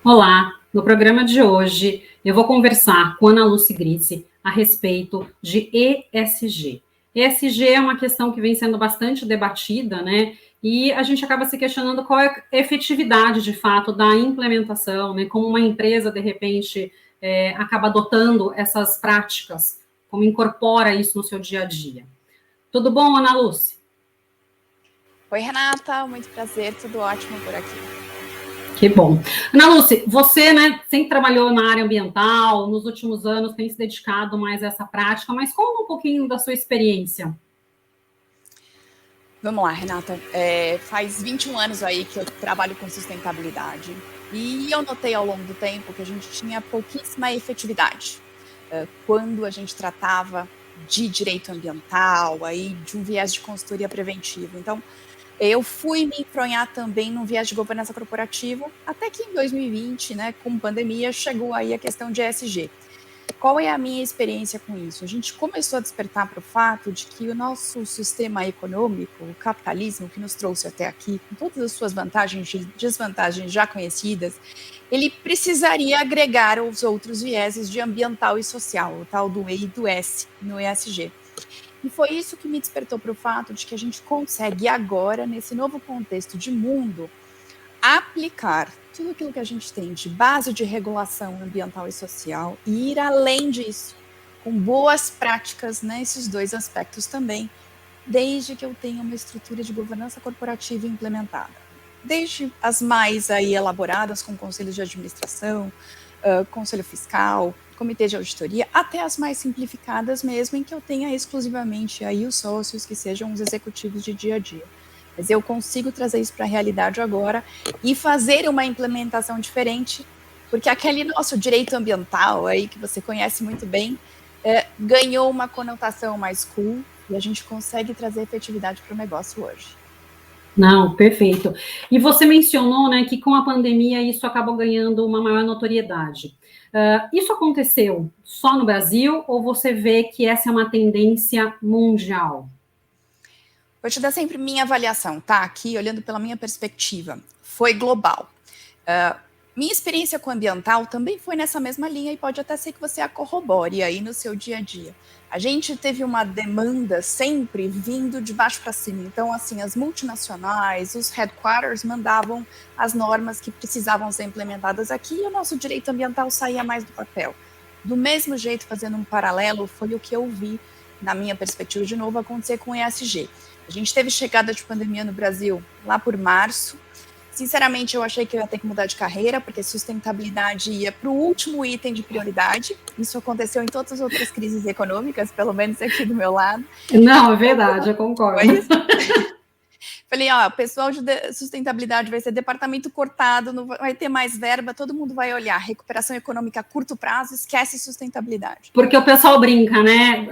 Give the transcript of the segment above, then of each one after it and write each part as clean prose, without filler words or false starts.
Olá, no programa de hoje eu vou conversar com Ana Lúcia Grisse a respeito de ESG. ESG é uma questão que vem sendo bastante debatida, né? E a gente acaba se questionando qual é a efetividade, de fato, da implementação, né? Como uma empresa, de repente, acaba adotando essas práticas, como incorpora isso no seu dia a dia. Tudo bom, Ana Lúcia? Oi, Renata, muito prazer, tudo ótimo por aqui. Que bom. Ana Lúcia, você, né, sempre trabalhou na área ambiental, nos últimos anos tem se dedicado mais a essa prática, mas conta um pouquinho da sua experiência. Vamos lá, Renata. Faz 21 anos aí que eu trabalho com sustentabilidade e eu notei ao longo do tempo que a gente tinha pouquíssima efetividade quando a gente tratava de direito ambiental, aí de um viés de consultoria preventiva. Então, eu fui me enfronhar também num viés de governança corporativa, até que em 2020, né, com pandemia, chegou aí a questão de ESG. Qual é a minha experiência com isso? A gente começou a despertar para o fato de que o nosso sistema econômico, o capitalismo que nos trouxe até aqui, com todas as suas vantagens e desvantagens já conhecidas, ele precisaria agregar os outros vieses de ambiental e social, o tal do E e do S no ESG. E foi isso que me despertou para o fato de que a gente consegue agora, nesse novo contexto de mundo, aplicar tudo aquilo que a gente tem de base de regulação ambiental e social e ir além disso, com boas práticas nesses dois aspectos também, desde que eu tenha uma estrutura de governança corporativa implementada. Desde as mais aí elaboradas, com conselhos de administração, conselho fiscal, comitê de auditoria, até as mais simplificadas mesmo, em que eu tenha exclusivamente aí os sócios que sejam os executivos de dia a dia. Mas eu consigo trazer isso para a realidade agora e fazer uma implementação diferente, porque aquele nosso direito ambiental aí, que você conhece muito bem, ganhou uma conotação mais cool e a gente consegue trazer efetividade para o negócio hoje. Não, perfeito. E você mencionou, né, que com a pandemia isso acabou ganhando uma maior notoriedade. Isso aconteceu só no Brasil ou você vê que essa é uma tendência mundial? Vou te dar sempre minha avaliação, tá? Aqui, olhando pela minha perspectiva, foi global. Minha experiência com ambiental também foi nessa mesma linha e pode até ser que você a corrobore aí no seu dia a dia. A gente teve uma demanda sempre vindo de baixo para cima. Então, assim, as multinacionais, os headquarters mandavam as normas que precisavam ser implementadas aqui e o nosso direito ambiental saía mais do papel. Do mesmo jeito, fazendo um paralelo, foi o que eu vi, na minha perspectiva, de novo, acontecer com o ESG. A gente teve chegada de pandemia no Brasil lá por março. Sinceramente, eu achei que eu ia ter que mudar de carreira, porque sustentabilidade ia para o último item de prioridade. Isso aconteceu em todas as outras crises econômicas, pelo menos aqui do meu lado. Não, é verdade, eu concordo. Falei, o pessoal de sustentabilidade vai ser departamento cortado, não vai ter mais verba, todo mundo vai olhar recuperação econômica a curto prazo, esquece sustentabilidade. Porque o pessoal brinca, né?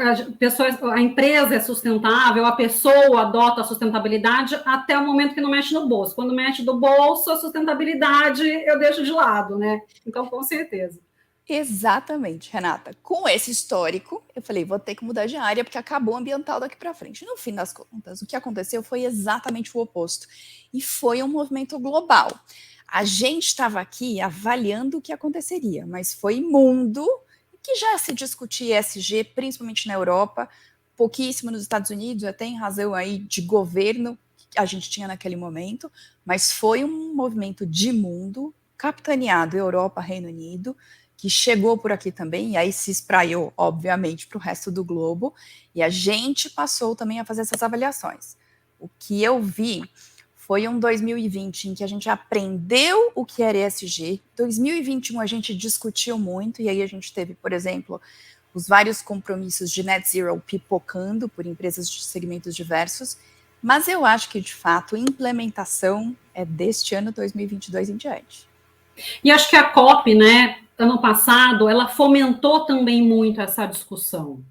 A empresa é sustentável, a pessoa adota a sustentabilidade até o momento que não mexe no bolso. Quando mexe do bolso, a sustentabilidade eu deixo de lado, né? Então, com certeza. Exatamente, Renata. Com esse histórico, eu falei, vou ter que mudar de área porque acabou o ambiental daqui para frente. No fim das contas, o que aconteceu foi exatamente o oposto. E foi um movimento global. A gente estava aqui avaliando o que aconteceria, mas foi mundo que já se discutia ESG, principalmente na Europa, pouquíssimo nos Estados Unidos, até em razão aí de governo que a gente tinha naquele momento, mas foi um movimento de mundo, capitaneado Europa, Reino Unido, que chegou por aqui também, e aí se espraiou, obviamente, para o resto do globo, e a gente passou também a fazer essas avaliações. O que eu vi foi um 2020 em que a gente aprendeu o que era ESG, 2021 a gente discutiu muito, e aí a gente teve, por exemplo, os vários compromissos de net zero pipocando por empresas de segmentos diversos, mas eu acho que, de fato, a implementação é deste ano 2022 em diante. E acho que a COP, né, ano passado, ela fomentou também muito essa discussão,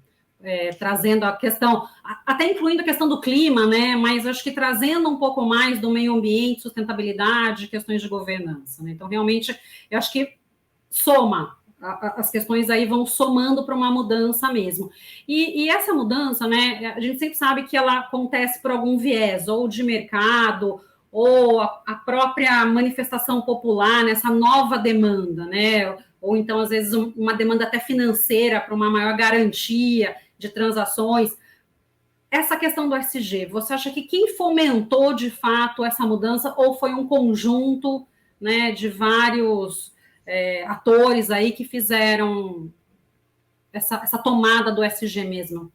trazendo a questão, até incluindo a questão do clima, né, mas acho que trazendo um pouco mais do meio ambiente, sustentabilidade, questões de governança, né? Então, realmente, eu acho que soma, as questões aí vão somando para uma mudança mesmo. E essa mudança, né, a gente sempre sabe que ela acontece por algum viés, ou de mercado, ou a própria manifestação popular nessa nova demanda, né? Ou então, às vezes, uma demanda até financeira para uma maior garantia de transações. Essa questão do SG, você acha que quem fomentou de fato essa mudança ou foi um conjunto, né, de vários atores aí que fizeram essa tomada do SG mesmo?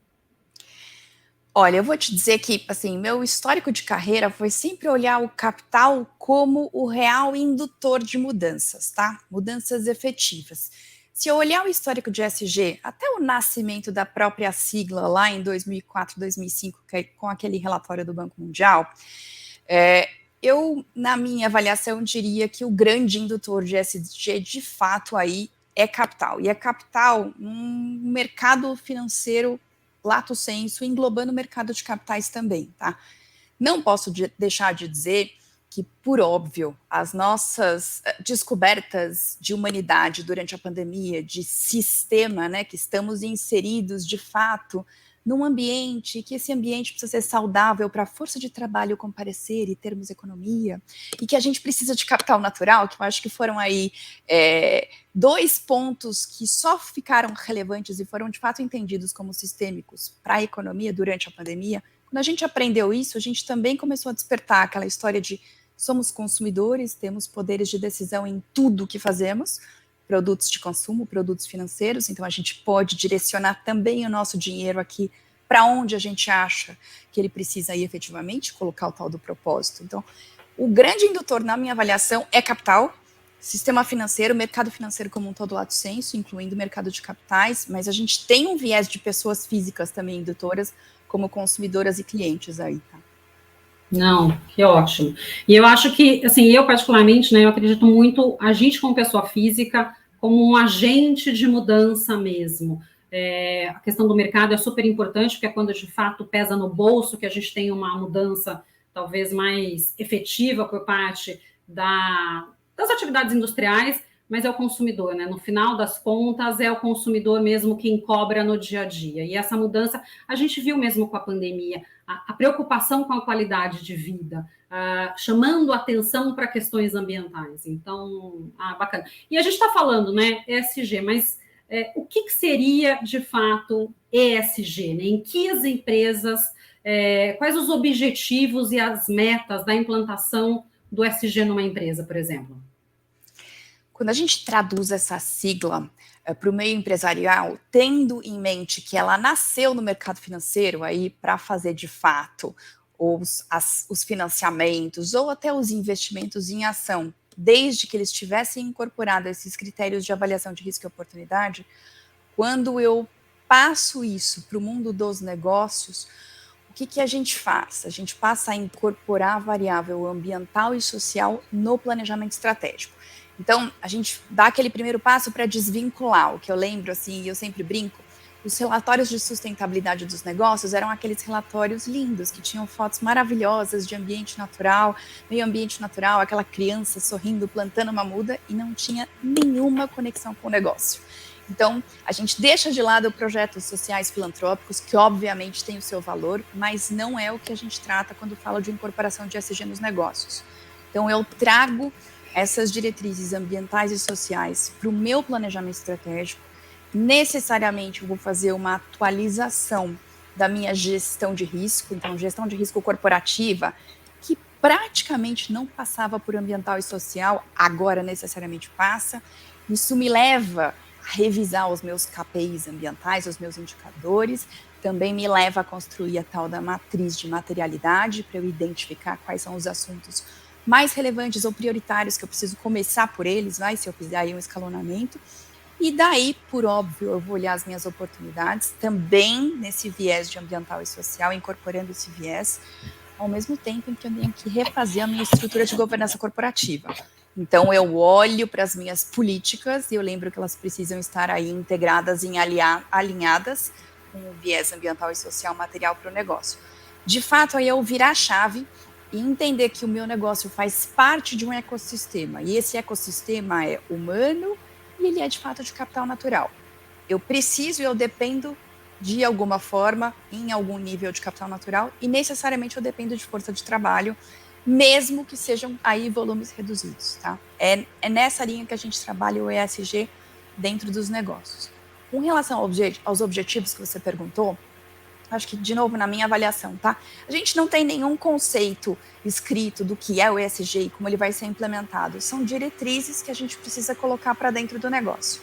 Olha, eu vou te dizer que, assim, meu histórico de carreira foi sempre olhar o capital como o real indutor de mudanças, tá? Mudanças efetivas. Se eu olhar o histórico de SG, até o nascimento da própria sigla lá em 2004, 2005, com aquele relatório do Banco Mundial, eu, na minha avaliação, diria que o grande indutor de SG, de fato, aí é capital. E é capital num mercado financeiro lato sensu, englobando o mercado de capitais também, tá? Não posso deixar de dizer que, por óbvio, as nossas descobertas de humanidade durante a pandemia, de sistema, né, que estamos inseridos de fato num ambiente, que esse ambiente precisa ser saudável para a força de trabalho comparecer e termos economia, e que a gente precisa de capital natural, que eu acho que foram aí dois pontos que só ficaram relevantes e foram de fato entendidos como sistêmicos para a economia durante a pandemia. Quando a gente aprendeu isso, a gente também começou a despertar aquela história de somos consumidores, temos poderes de decisão em tudo que fazemos, produtos de consumo, produtos financeiros, então a gente pode direcionar também o nosso dinheiro aqui para onde a gente acha que ele precisa ir efetivamente, colocar o tal do propósito. Então, o grande indutor, na minha avaliação, é capital, sistema financeiro, mercado financeiro como um todo lato sensu, incluindo o mercado de capitais, mas a gente tem um viés de pessoas físicas também indutoras, como consumidoras e clientes aí, tá? Não, que ótimo. E eu acho que, assim, eu particularmente, né, eu acredito muito a gente como pessoa física como um agente de mudança mesmo. A questão do mercado é super importante, porque é quando de fato pesa no bolso que a gente tem uma mudança talvez mais efetiva por parte das atividades industriais, mas é o consumidor, né? No final das contas, é o consumidor mesmo quem cobra no dia a dia. E essa mudança a gente viu mesmo com a pandemia, a preocupação com a qualidade de vida, chamando atenção para questões ambientais. Então, bacana. E a gente está falando, né, ESG, mas o que seria, de fato, ESG? Né? Em que as empresas, quais os objetivos e as metas da implantação do ESG numa empresa, por exemplo? Quando a gente traduz essa sigla para o meio empresarial, tendo em mente que ela nasceu no mercado financeiro aí para fazer de fato os financiamentos ou até os investimentos em ação, desde que eles tivessem incorporado esses critérios de avaliação de risco e oportunidade, quando eu passo isso para o mundo dos negócios, o que a gente faz? A gente passa a incorporar a variável ambiental e social no planejamento estratégico. Então, a gente dá aquele primeiro passo para desvincular. O que eu lembro, assim, e eu sempre brinco, os relatórios de sustentabilidade dos negócios eram aqueles relatórios lindos, que tinham fotos maravilhosas de ambiente natural, meio ambiente natural, aquela criança sorrindo, plantando uma muda, e não tinha nenhuma conexão com o negócio. Então, a gente deixa de lado projetos sociais filantrópicos, que obviamente têm o seu valor, mas não é o que a gente trata quando fala de incorporação de ESG nos negócios. Então, eu trago essas diretrizes ambientais e sociais para o meu planejamento estratégico. Necessariamente eu vou fazer uma atualização da minha gestão de risco, então gestão de risco corporativa, que praticamente não passava por ambiental e social, agora necessariamente passa. Isso me leva a revisar os meus KPIs ambientais, os meus indicadores, também me leva a construir a tal da matriz de materialidade, para eu identificar quais são os assuntos mais relevantes ou prioritários que eu preciso começar por eles, se eu fizer aí um escalonamento. E daí, por óbvio, eu vou olhar as minhas oportunidades, também nesse viés de ambiental e social, incorporando esse viés, ao mesmo tempo em que eu tenho que refazer a minha estrutura de governança corporativa. Então, eu olho para as minhas políticas e eu lembro que elas precisam estar aí integradas e alinhadas com o viés ambiental e social material para o negócio. De fato, aí eu virar a chave e entender que o meu negócio faz parte de um ecossistema, e esse ecossistema é humano e ele é de fato de capital natural. Eu preciso e eu dependo de alguma forma, em algum nível de capital natural, e necessariamente eu dependo de força de trabalho mesmo que sejam aí volumes reduzidos, tá? É nessa linha que a gente trabalha o ESG dentro dos negócios. Com relação aos objetivos que você perguntou, acho que, de novo, na minha avaliação, tá? A gente não tem nenhum conceito escrito do que é o ESG e como ele vai ser implementado. São diretrizes que a gente precisa colocar para dentro do negócio.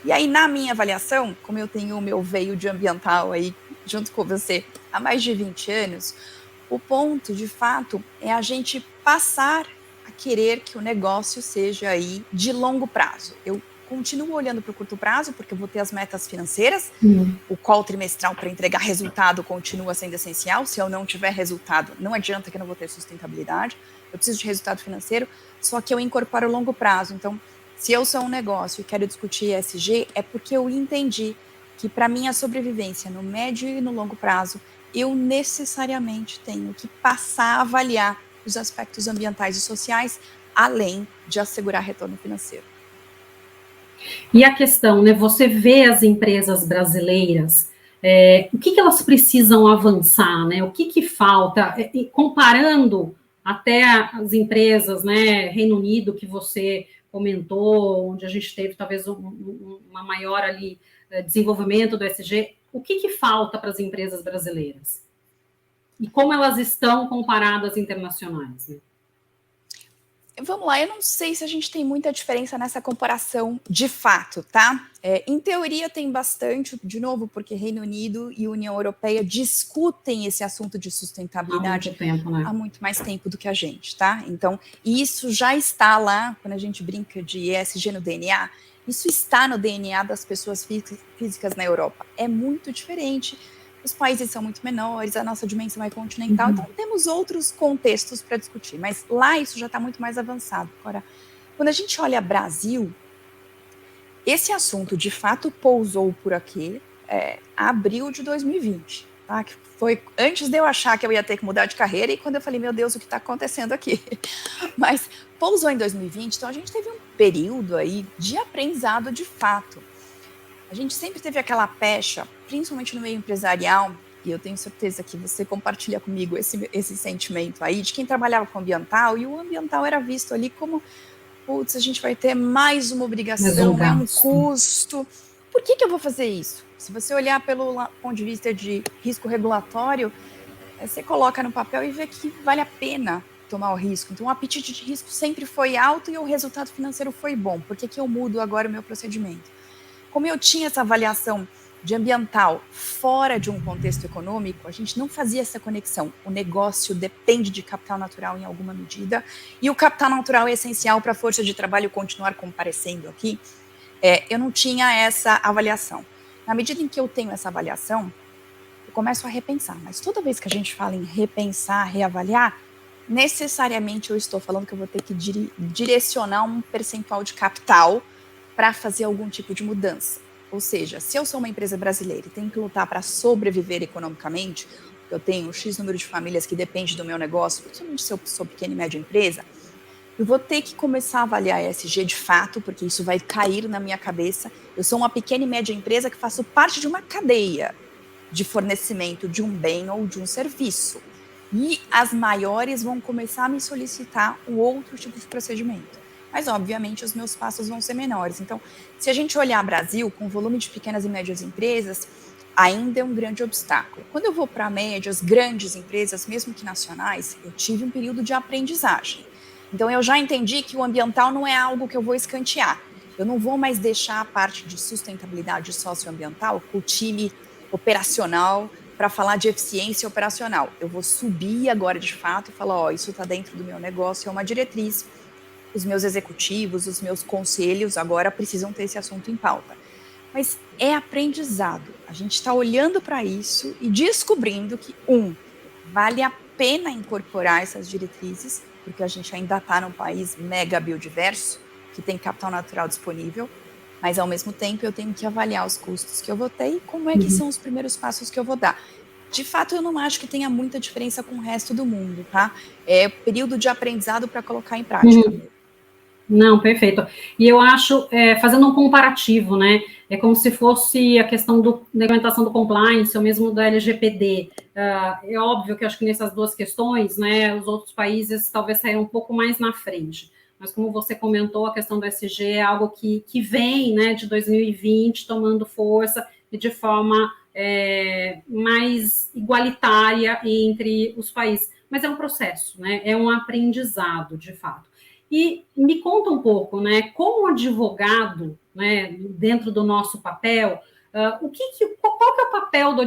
E aí, na minha avaliação, como eu tenho o meu veio de ambiental aí, junto com você, há mais de 20 anos, o ponto, de fato, é a gente passar a querer que o negócio seja aí de longo prazo. Eu continuo olhando para o curto prazo, porque eu vou ter as metas financeiras, o call trimestral para entregar resultado continua sendo essencial. Se eu não tiver resultado, não adianta que eu não vou ter sustentabilidade. Eu preciso de resultado financeiro, só que eu incorporo o longo prazo. Então, se eu sou um negócio e quero discutir ESG, é porque eu entendi que para minha sobrevivência no médio e no longo prazo, eu necessariamente tenho que passar a avaliar os aspectos ambientais e sociais, além de assegurar retorno financeiro. E a questão, né? Você vê as empresas brasileiras, o que elas precisam avançar, né? O que falta? E comparando até as empresas, né? Reino Unido, que você comentou, onde a gente teve talvez uma maior ali desenvolvimento do ESG, o que falta para as empresas brasileiras? E como elas estão comparadas internacionais, né? Vamos lá, eu não sei se a gente tem muita diferença nessa comparação de fato, tá? Em teoria tem bastante, de novo, porque Reino Unido e União Europeia discutem esse assunto de sustentabilidade há muito tempo, né? Há muito mais tempo do que a gente, tá? Então, isso já está lá, quando a gente brinca de ESG no DNA, isso está no DNA das pessoas físicas na Europa. É muito diferente. Os países são muito menores, a nossa dimensão é continental, então temos outros contextos para discutir, mas lá isso já está muito mais avançado. Agora, quando a gente olha Brasil, esse assunto de fato pousou por aqui abril de 2020, tá? Que foi antes de eu achar que eu ia ter que mudar de carreira e quando eu falei, meu Deus, o que está acontecendo aqui? Mas pousou em 2020, então a gente teve um período aí de aprendizado de fato. A gente sempre teve aquela pecha, principalmente no meio empresarial, e eu tenho certeza que você compartilha comigo esse sentimento aí, de quem trabalhava com ambiental, e o ambiental era visto ali como, putz, a gente vai ter mais uma obrigação, é um custo. Por que eu vou fazer isso? Se você olhar pelo ponto de vista de risco regulatório, você coloca no papel e vê que vale a pena tomar o risco. Então, o apetite de risco sempre foi alto e o resultado financeiro foi bom. Por que eu mudo agora o meu procedimento? Como eu tinha essa avaliação de ambiental fora de um contexto econômico, a gente não fazia essa conexão. O negócio depende de capital natural em alguma medida, e o capital natural é essencial para a força de trabalho continuar comparecendo aqui. Eu não tinha essa avaliação. Na medida em que eu tenho essa avaliação, eu começo a repensar. Mas toda vez que a gente fala em repensar, reavaliar, necessariamente eu estou falando que eu vou ter que direcionar um percentual de capital para fazer algum tipo de mudança. Ou seja, se eu sou uma empresa brasileira e tenho que lutar para sobreviver economicamente, eu tenho um X número de famílias que depende do meu negócio, principalmente se eu sou pequena e média empresa, eu vou ter que começar a avaliar ESG de fato, porque isso vai cair na minha cabeça. Eu sou uma pequena e média empresa que faço parte de uma cadeia de fornecimento de um bem ou de um serviço. E as maiores vão começar a me solicitar um outro tipo de procedimento. Mas, obviamente, os meus passos vão ser menores. Então, se a gente olhar Brasil, com volume de pequenas e médias empresas, ainda é um grande obstáculo. Quando eu vou para médias, grandes empresas, mesmo que nacionais, eu tive um período de aprendizagem. Então, eu já entendi que o ambiental não é algo que eu vou escantear. Eu não vou mais deixar a parte de sustentabilidade socioambiental com o time operacional para falar de eficiência operacional. Eu vou subir agora, de fato, e falar, isso está dentro do meu negócio, é uma diretriz. Os meus executivos, os meus conselhos agora precisam ter esse assunto em pauta. Mas é aprendizado. A gente está olhando para isso e descobrindo que, vale a pena incorporar essas diretrizes, porque a gente ainda está num país mega biodiverso, que tem capital natural disponível, mas ao mesmo tempo eu tenho que avaliar os custos que eu vou ter e como é que são os primeiros passos que eu vou dar. De fato, eu não acho que tenha muita diferença com o resto do mundo, tá? É período de aprendizado para colocar em prática mesmo. Não, perfeito. E eu acho, fazendo um comparativo, né, é como se fosse a questão da implementação do compliance, ou mesmo da LGPD. É óbvio que eu acho que nessas duas questões, né, os outros países talvez saíram um pouco mais na frente. Mas como você comentou, a questão do ESG é algo que vem, né, de 2020, tomando força e de forma mais igualitária entre os países. Mas é um processo, né, é um aprendizado, de fato. E me conta um pouco, né, como advogado, né, dentro do nosso papel, qual que é o papel do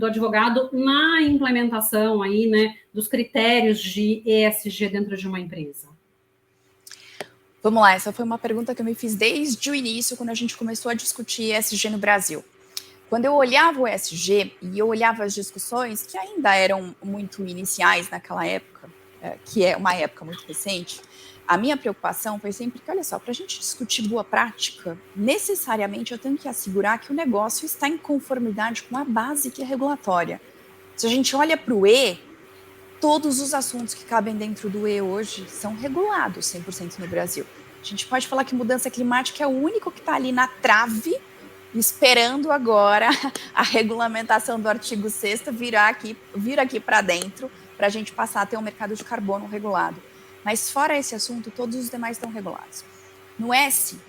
advogado na implementação aí, né, dos critérios de ESG dentro de uma empresa? Vamos lá, essa foi uma pergunta que eu me fiz desde o início, quando a gente começou a discutir ESG no Brasil. Quando eu olhava o ESG e eu olhava as discussões, que ainda eram muito iniciais naquela época, que é uma época muito recente, a minha preocupação foi sempre que, olha só, para a gente discutir boa prática, necessariamente eu tenho que assegurar que o negócio está em conformidade com a base que é regulatória. Se a gente olha para o E, todos os assuntos que cabem dentro do E hoje são regulados 100% no Brasil. A gente pode falar que mudança climática é o único que está ali na trave, esperando agora a regulamentação do artigo 6º vir aqui para dentro, para a gente passar a ter um mercado de carbono regulado. Mas fora esse assunto, todos os demais estão regulados. No S,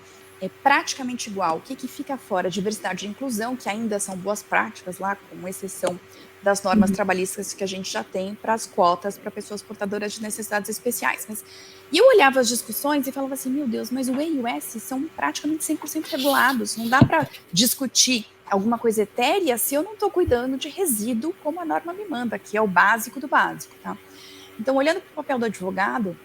é praticamente igual. O que fica fora? Diversidade e inclusão, que ainda são boas práticas lá, com exceção das normas trabalhistas que a gente já tem para as cotas para pessoas portadoras de necessidades especiais. E eu olhava as discussões e falava assim, meu Deus, mas o E e o S são praticamente 100% regulados. Não dá para discutir alguma coisa etérea se eu não estou cuidando de resíduo como a norma me manda, que é o básico do básico. Tá? Então, olhando para o papel do advogado,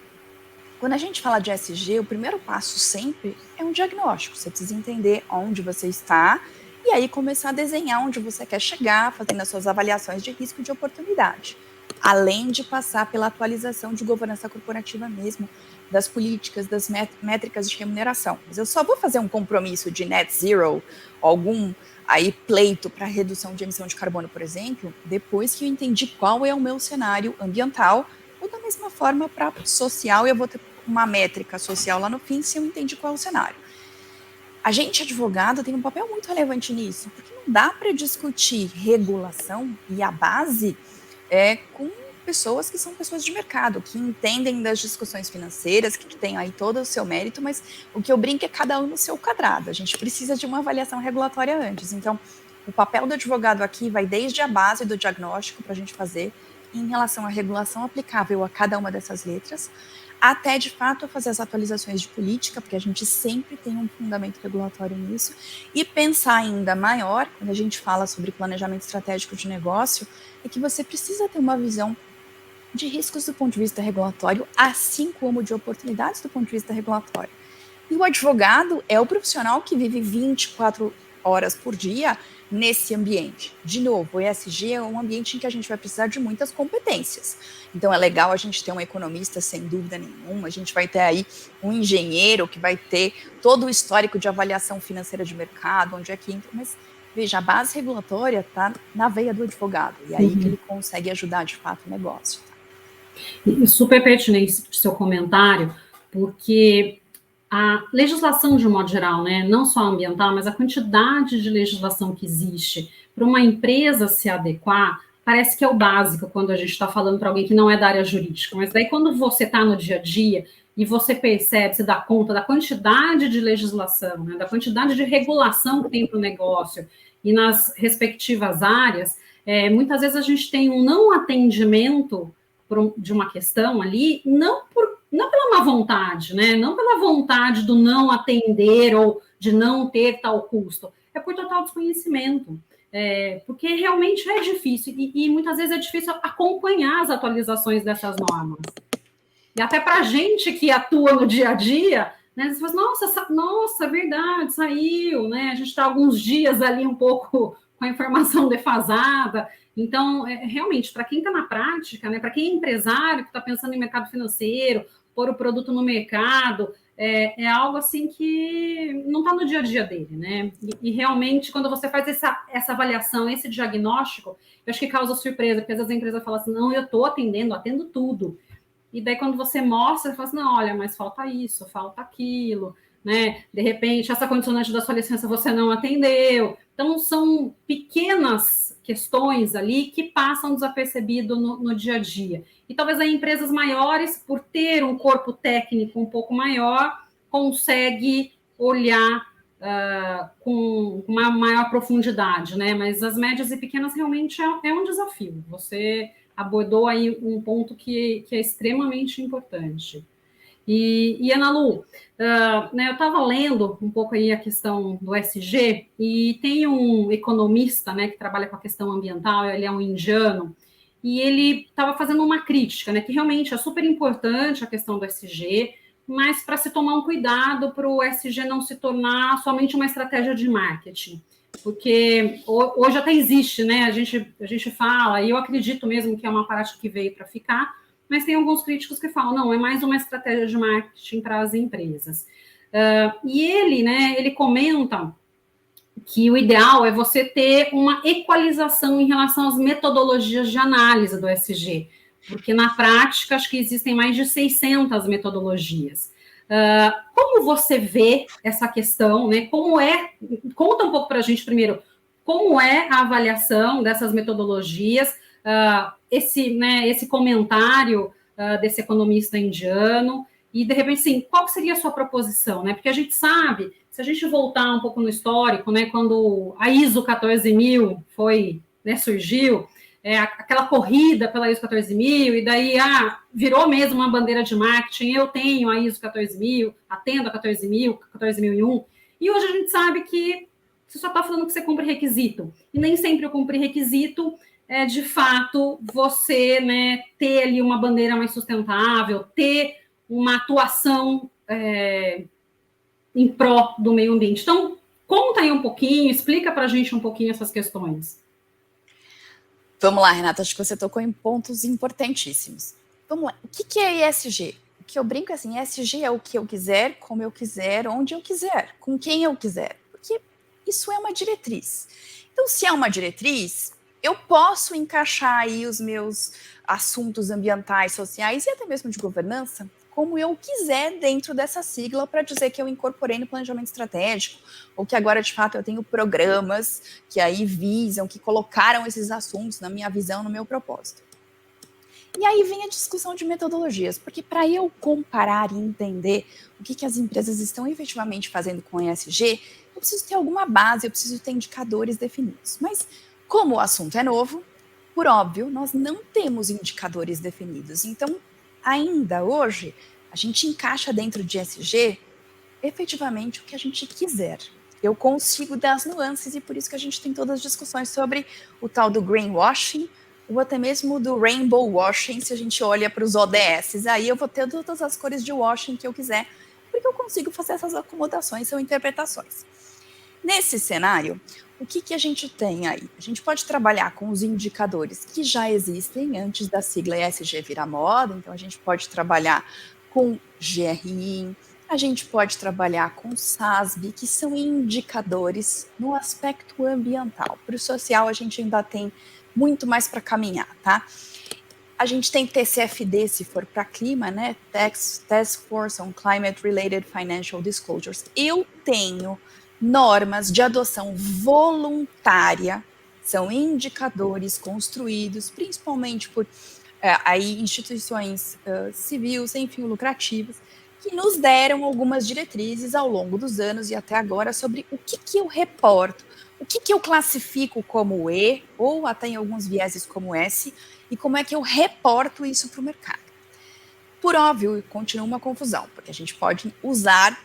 quando a gente fala de ESG, o primeiro passo sempre é um diagnóstico. Você precisa entender onde você está e aí começar a desenhar onde você quer chegar, fazendo as suas avaliações de risco e de oportunidade. Além de passar pela atualização de governança corporativa mesmo, das políticas, das métricas de remuneração. Mas eu só vou fazer um compromisso de net zero, algum aí pleito para redução de emissão de carbono, por exemplo, depois que eu entendi qual é o meu cenário ambiental, ou da mesma forma para social, eu vou ter uma métrica social lá no fim, se eu entendi qual é o cenário. A gente, advogado, tem um papel muito relevante nisso, porque não dá para discutir regulação e a base com pessoas que são pessoas de mercado, que entendem das discussões financeiras, que têm aí todo o seu mérito, mas o que eu brinco é cada um no seu quadrado. A gente precisa de uma avaliação regulatória antes. Então, o papel do advogado aqui vai desde a base do diagnóstico para a gente fazer em relação à regulação aplicável a cada uma dessas letras, até, de fato, fazer as atualizações de política, porque a gente sempre tem um fundamento regulatório nisso, e pensar ainda maior, quando a gente fala sobre planejamento estratégico de negócio, é que você precisa ter uma visão de riscos do ponto de vista regulatório, assim como de oportunidades do ponto de vista regulatório. E o advogado é o profissional que vive 24 horas por dia nesse ambiente. De novo, o ESG é um ambiente em que a gente vai precisar de muitas competências. Então é legal a gente ter um economista, sem dúvida nenhuma, a gente vai ter aí um engenheiro que vai ter todo o histórico de avaliação financeira de mercado, onde é que entra, mas veja, a base regulatória está na veia do advogado, e aí que ele consegue ajudar de fato o negócio. E super pertinente o seu comentário, porque a legislação, de um modo geral, né, não só ambiental, mas a quantidade de legislação que existe para uma empresa se adequar, parece que é o básico quando a gente está falando para alguém que não é da área jurídica, mas daí quando você está no dia a dia e você percebe, se dá conta da quantidade de legislação, né, da quantidade de regulação que tem para o negócio e nas respectivas áreas, muitas vezes a gente tem um não atendimento de uma questão ali, não pela má vontade, né? Não pela vontade do não atender ou de não ter tal custo, é por total desconhecimento. Porque realmente é difícil, e muitas vezes é difícil acompanhar as atualizações dessas normas. E até para a gente que atua no dia a dia, né, você fala, nossa, verdade, saiu, né? A gente está alguns dias ali um pouco com a informação defasada. Então, realmente, para quem está na prática, né, para quem é empresário, que está pensando em mercado financeiro, pôr o produto no mercado, é algo assim que não está no dia a dia dele, né? E realmente, quando você faz essa avaliação, esse diagnóstico, eu acho que causa surpresa, porque às vezes a empresa fala assim, não, eu estou atendo tudo. e daí quando você mostra, você fala assim, não, olha, mas falta isso, falta aquilo, né? De repente, essa condicionante da sua licença você não atendeu. Então, são pequenas questões ali que passam desapercebido no dia a dia. E talvez aí empresas maiores, por ter um corpo técnico um pouco maior, consegue olhar com uma maior profundidade, né? Mas as médias e pequenas realmente é um desafio. Você abordou aí um ponto que é extremamente importante. E Ana Lu, né, eu estava lendo um pouco aí a questão do ESG, e tem um economista, né, que trabalha com a questão ambiental, ele é um indiano, e ele estava fazendo uma crítica, né, que realmente é super importante a questão do ESG, mas para se tomar um cuidado para o ESG não se tornar somente uma estratégia de marketing. Porque hoje até existe, né? A gente fala, e eu acredito mesmo que é uma prática que veio para ficar, mas tem alguns críticos que falam, não, é mais uma estratégia de marketing para as empresas. E ele, né, ele comenta que o ideal é você ter uma equalização em relação às metodologias de análise do ESG, porque na prática acho que existem mais de 600 metodologias. Como você vê essa questão, né? Conta um pouco para a gente primeiro, como é a avaliação dessas metodologias, esse comentário desse economista indiano, e de repente, sim, qual seria a sua proposição, né? Porque a gente sabe, se a gente voltar um pouco no histórico, né, quando a ISO 14000 surgiu, aquela corrida pela ISO 14000, e daí virou mesmo uma bandeira de marketing, eu tenho a ISO 14000, atendo a 14000, 14001, e hoje a gente sabe que você só está falando que você cumpre requisito, e nem sempre o cumprir requisito é, de fato, você, né, ter ali uma bandeira mais sustentável, ter uma atuação em pró do meio ambiente. Então, conta aí um pouquinho, explica para a gente um pouquinho essas questões. Vamos lá, Renata, acho que você tocou em pontos importantíssimos. Vamos lá, o que é ESG? O que eu brinco é assim, ESG é o que eu quiser, como eu quiser, onde eu quiser, com quem eu quiser, porque isso é uma diretriz. Então, se é uma diretriz, eu posso encaixar aí os meus assuntos ambientais, sociais e até mesmo de governança como eu quiser dentro dessa sigla para dizer que eu incorporei no planejamento estratégico, ou que agora, de fato, eu tenho programas que aí visam, que colocaram esses assuntos na minha visão, no meu propósito. E aí vem a discussão de metodologias, porque para eu comparar e entender o que as empresas estão efetivamente fazendo com ESG, eu preciso ter alguma base, eu preciso ter indicadores definidos. Mas como o assunto é novo, por óbvio, nós não temos indicadores definidos. Então, ainda hoje, a gente encaixa dentro de ESG efetivamente o que a gente quiser. Eu consigo dar as nuances e por isso que a gente tem todas as discussões sobre o tal do greenwashing ou até mesmo do rainbow washing, se a gente olha para os ODS. Aí eu vou ter todas as cores de washing que eu quiser, porque eu consigo fazer essas acomodações ou interpretações. Nesse cenário, o que a gente tem aí? A gente pode trabalhar com os indicadores que já existem antes da sigla ESG virar moda, então a gente pode trabalhar com GRI, a gente pode trabalhar com SASB, que são indicadores no aspecto ambiental. Para o social, a gente ainda tem muito mais para caminhar, tá? A gente tem TCFD, se for para clima, né? Task Force on Climate Related Financial Disclosures. Eu tenho normas de adoção voluntária, são indicadores construídos principalmente por aí, instituições civis sem fins lucrativos, que nos deram algumas diretrizes ao longo dos anos e até agora sobre o que eu reporto, o que eu classifico como E, ou até em alguns vieses como S, e como é que eu reporto isso para o mercado. Por óbvio, continua uma confusão, porque a gente pode usar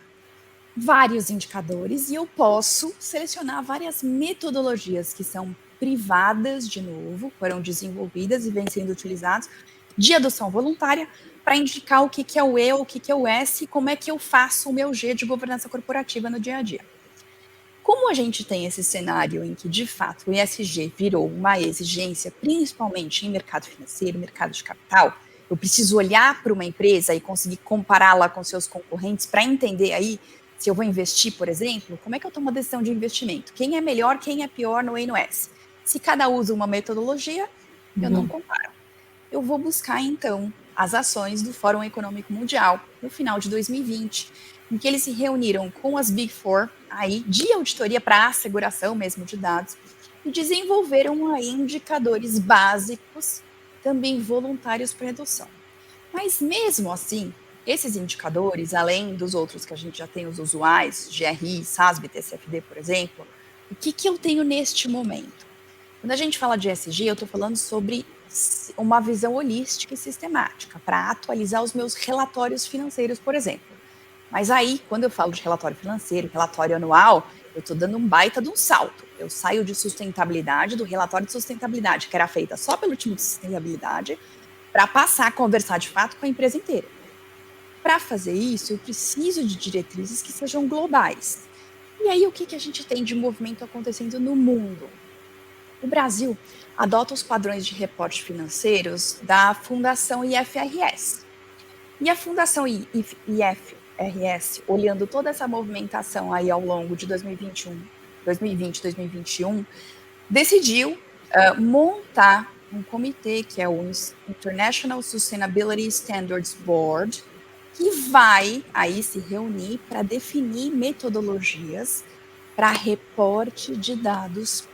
vários indicadores e eu posso selecionar várias metodologias que são privadas, de novo, foram desenvolvidas e vêm sendo utilizadas, de adoção voluntária, para indicar o que é o E, o que é o S e como é que eu faço o meu G de governança corporativa no dia a dia. Como a gente tem esse cenário em que, de fato, o ESG virou uma exigência, principalmente em mercado financeiro, mercado de capital, eu preciso olhar para uma empresa e conseguir compará-la com seus concorrentes para entender aí se eu vou investir, por exemplo, como é que eu tomo uma decisão de investimento? Quem é melhor, quem é pior no E e no S? Se cada usa uma metodologia, eu não comparo. Eu vou buscar, então, as ações do Fórum Econômico Mundial no final de 2020, em que eles se reuniram com as Big Four aí, de auditoria para asseguração mesmo de dados, e desenvolveram aí indicadores básicos, também voluntários para redução. Mas mesmo assim, esses indicadores, além dos outros que a gente já tem os usuais, GRI, SASB, TCFD, por exemplo, o que eu tenho neste momento? Quando a gente fala de ESG, eu estou falando sobre uma visão holística e sistemática, para atualizar os meus relatórios financeiros, por exemplo. Mas aí, quando eu falo de relatório financeiro, relatório anual, eu estou dando um baita de um salto. Eu saio de sustentabilidade, do relatório de sustentabilidade, que era feita só pelo time de sustentabilidade, para passar a conversar de fato com a empresa inteira. Para fazer isso, eu preciso de diretrizes que sejam globais. E aí, o que a gente tem de movimento acontecendo no mundo? O Brasil adota os padrões de reporte financeiros da Fundação IFRS. E a Fundação IFRS, olhando toda essa movimentação aí ao longo de 2020, 2021, decidiu montar um comitê, que é o International Sustainability Standards Board, que vai aí se reunir para definir metodologias para reporte de dados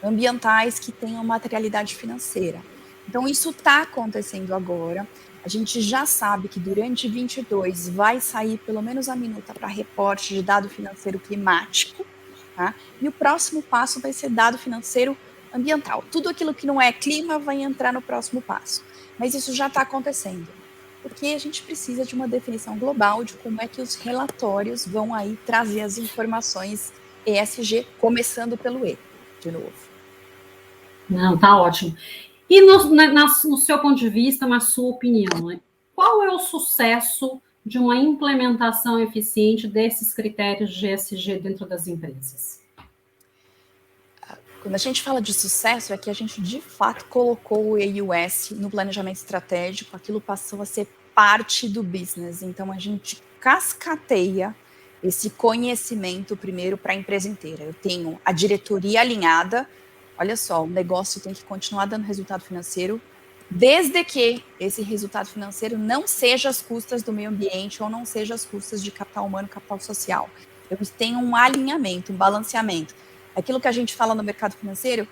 ambientais que tenham materialidade financeira. Então, isso está acontecendo agora. A gente já sabe que durante 22 vai sair pelo menos a minuta para reporte de dado financeiro climático, tá? E o próximo passo vai ser dado financeiro ambiental. Tudo aquilo que não é clima vai entrar no próximo passo. Mas isso já está acontecendo, porque a gente precisa de uma definição global de como é que os relatórios vão aí trazer as informações ESG, começando pelo E, de novo. Não, tá ótimo. E no seu ponto de vista, na sua opinião, né, qual é o sucesso de uma implementação eficiente desses critérios de ESG dentro das empresas? Quando a gente fala de sucesso, é que a gente de fato colocou o EUS no planejamento estratégico, aquilo passou a ser parte do business. Então a gente cascateia esse conhecimento primeiro para a empresa inteira. Eu tenho a diretoria alinhada. Olha só, o negócio tem que continuar dando resultado financeiro, desde que esse resultado financeiro não seja às custas do meio ambiente ou não seja às custas de capital humano, capital social. Eu tenho um alinhamento, um balanceamento. Aquilo que a gente fala no mercado financeiro,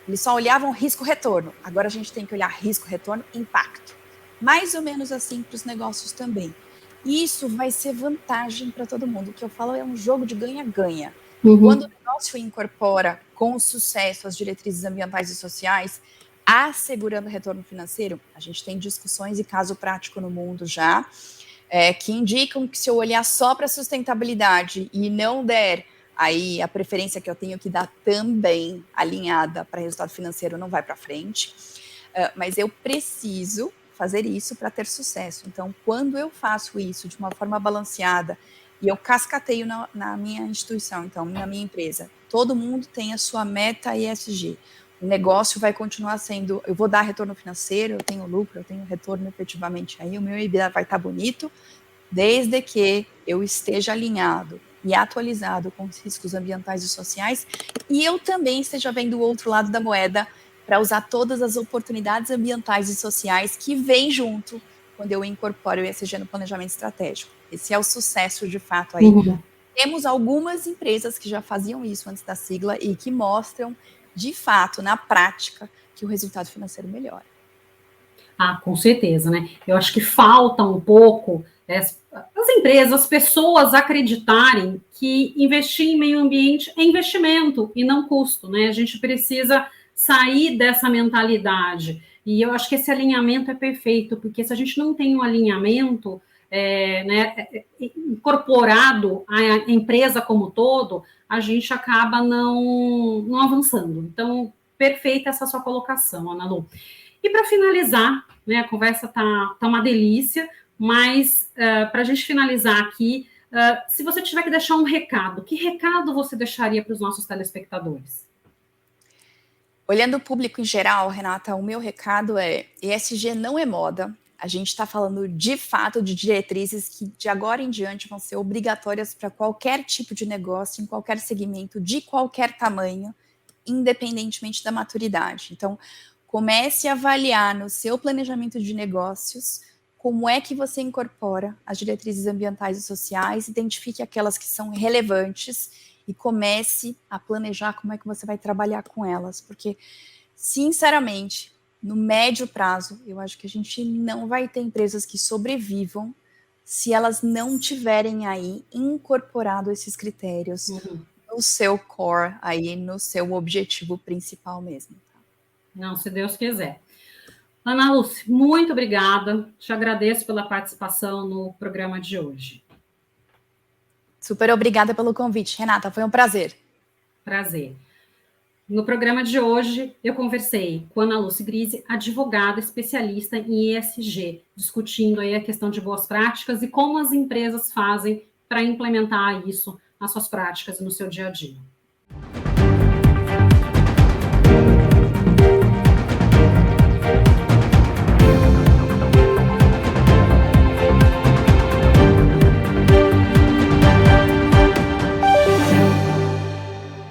eles só olhavam risco-retorno. Agora a gente tem que olhar risco-retorno, impacto. Mais ou menos assim para os negócios também. E isso vai ser vantagem para todo mundo. O que eu falo é um jogo de ganha-ganha. Quando o negócio incorpora com sucesso as diretrizes ambientais e sociais, assegurando retorno financeiro, a gente tem discussões e caso prático no mundo já, que indicam que se eu olhar só para a sustentabilidade e não der aí a preferência que eu tenho que dar também alinhada para resultado financeiro, não vai para frente. Mas eu preciso fazer isso para ter sucesso. Então, quando eu faço isso de uma forma balanceada e eu cascateio na minha instituição, então, na minha empresa, todo mundo tem a sua meta ESG. O negócio vai continuar sendo, eu vou dar retorno financeiro, eu tenho lucro, eu tenho retorno efetivamente aí, o meu EBITDA vai estar bonito, desde que eu esteja alinhado e atualizado com os riscos ambientais e sociais, e eu também esteja vendo o outro lado da moeda para usar todas as oportunidades ambientais e sociais que vêm junto quando eu incorporo o ESG no planejamento estratégico. Esse é o sucesso de fato aí. Temos algumas empresas que já faziam isso antes da sigla e que mostram, de fato, na prática, que o resultado financeiro melhora. Ah, com certeza, né? Eu acho que falta um pouco as empresas, as pessoas acreditarem que investir em meio ambiente é investimento e não custo, né? A gente precisa sair dessa mentalidade. E eu acho que esse alinhamento é perfeito, porque se a gente não tem um alinhamento incorporado à empresa como todo, a gente acaba não avançando. Então, perfeita essa sua colocação, Ana Lu. E para finalizar, né, a conversa tá uma delícia, mas para a gente finalizar aqui, se você tiver que deixar um recado, que recado você deixaria para os nossos telespectadores? Olhando o público em geral, Renata, o meu recado é: ESG não é moda. A gente está falando de fato de diretrizes que de agora em diante vão ser obrigatórias para qualquer tipo de negócio, em qualquer segmento, de qualquer tamanho, independentemente da maturidade. Então, comece a avaliar no seu planejamento de negócios como é que você incorpora as diretrizes ambientais e sociais, identifique aquelas que são relevantes e comece a planejar como é que você vai trabalhar com elas, porque, sinceramente, no médio prazo, eu acho que a gente não vai ter empresas que sobrevivam se elas não tiverem aí incorporado esses critérios no seu core, aí no seu objetivo principal mesmo. Não, se Deus quiser. Ana Lúcia, muito obrigada. Te agradeço pela participação no programa de hoje. Super obrigada pelo convite, Renata, foi um prazer. Prazer. No programa de hoje, eu conversei com Ana Lúcia Grise, advogada especialista em ESG, discutindo aí a questão de boas práticas e como as empresas fazem para implementar isso nas suas práticas e no seu dia a dia.